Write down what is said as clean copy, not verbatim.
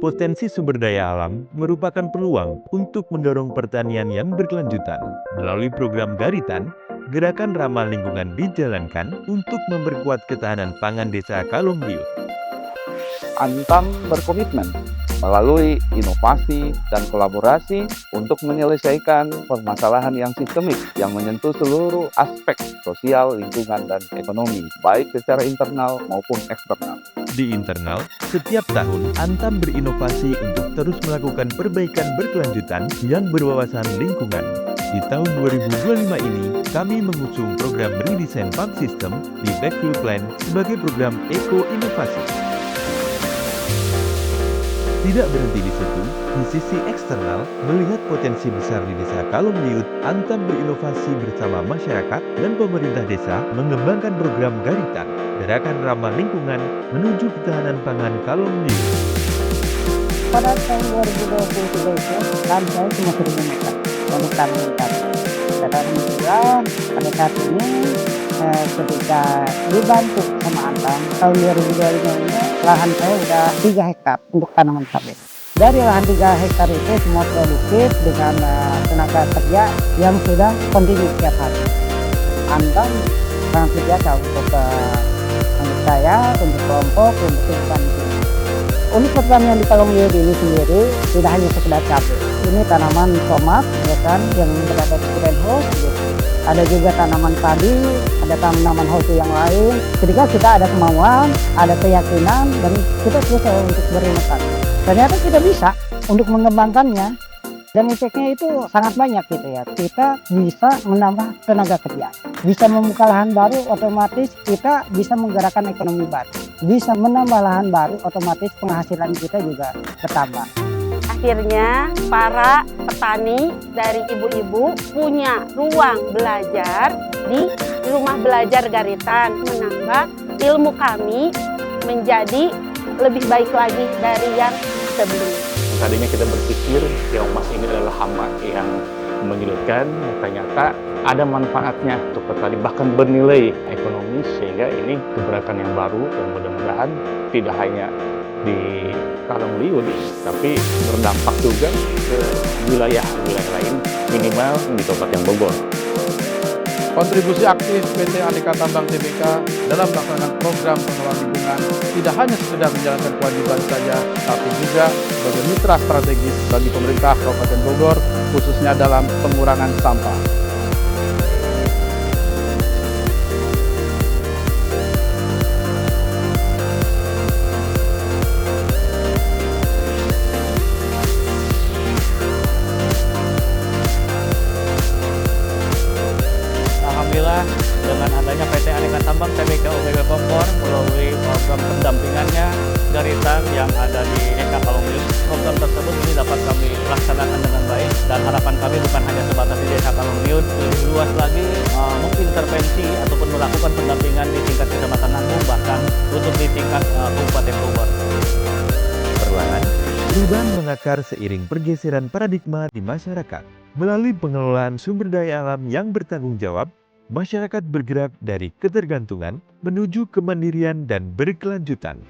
Potensi sumber daya alam merupakan peluang untuk mendorong pertanian yang berkelanjutan. Melalui program Garitan, gerakan ramah lingkungan dijalankan untuk memperkuat ketahanan pangan desa Kalongliut. Antam berkomitmen melalui inovasi dan kolaborasi untuk menyelesaikan permasalahan yang sistemik yang menyentuh seluruh aspek sosial, lingkungan, dan ekonomi, baik secara internal maupun eksternal. Di internal, setiap tahun Antam berinovasi untuk terus melakukan perbaikan berkelanjutan yang berwawasan lingkungan. Di tahun 2025 ini, kami mengusung program redesign pump system di Backfill Plan sebagai program eko-inovasi. Tidak berhenti di situ, di sisi eksternal, melihat potensi besar di desa Kalongliut, Antam berinovasi bersama masyarakat dan pemerintah desa mengembangkan program Garitan, gerakan ramah lingkungan menuju ketahanan pangan Kalongliut. Pada tahun 2023 itu, lahan saya cuma 1.000 meter untuk tanaman padi. Dan alhamdulillah pada saat ini ketika dibantu sama Antam, tahun 2025 ini lahan saya udah 3 hektar untuk tanaman sawit. Dari lahan 3 hektar itu semua produktif dengan tenaga kerja yang sudah kontinu setiap hari. Antam sangat biasa untuk saya, untuk kelompok, untuk lingkungan ini. Untuk pertanian di Kalongliut ini sendiri tidak hanya sekedar cabai. Ini tanaman tomat, ya kan, yang berada di greenhouse. Gitu. Ada juga tanaman padi, ada tanaman hoki yang lain. Ketika kita ada kemauan, ada keyakinan, dan kita berusaha untuk berinovasi. Ternyata kita bisa untuk mengembangkannya. Dan efeknya itu sangat banyak gitu ya. Kita bisa menambah tenaga kerja, bisa membuka lahan baru, otomatis kita bisa menggerakkan ekonomi baru. Bisa menambah lahan baru, otomatis penghasilan kita juga bertambah. Akhirnya para petani dari ibu-ibu punya ruang belajar di rumah belajar Garitan, menambah ilmu kami menjadi lebih baik lagi dari yang sebelumnya. Tadinya kita berpikir keong emas ini adalah hama yang menyulitkan, ternyata ada manfaatnya untuk petani, bahkan bernilai ekonomis, sehingga ini gebrakan yang baru yang mudah-mudahan tidak hanya di Kalongliut, tapi berdampak juga ke wilayah-wilayah lain, minimal di Kabupaten Bogor. Kontribusi aktif PT Aneka Tambang Tbk dalam melaksanakan program pengelolaan lingkungan tidak hanya sekedar menjalankan kewajiban saja, tapi juga sebagai mitra strategis bagi pemerintah Kabupaten Bogor, khususnya dalam pengurangan sampah. Alhamdulillah dengan adanya PT Aneka Tambang Tbk UPW Bogor melalui program pendampingannya Garitan yang ada di Desa Kalongliut, program tersebut ini dapat kami laksanakan dengan baik dan harapan kami bukan hanya sebatas di Desa Kalongliut, lebih luas lagi mungkin intervensi ataupun melakukan pendampingan di tingkat Kecamatan Nanggung, bahkan untuk di tingkat Kabupaten Bogor. Perlahan, perubahan mengakar seiring pergeseran paradigma di masyarakat. Melalui pengelolaan sumber daya alam yang bertanggung jawab, masyarakat bergerak dari ketergantungan menuju kemandirian dan berkelanjutan.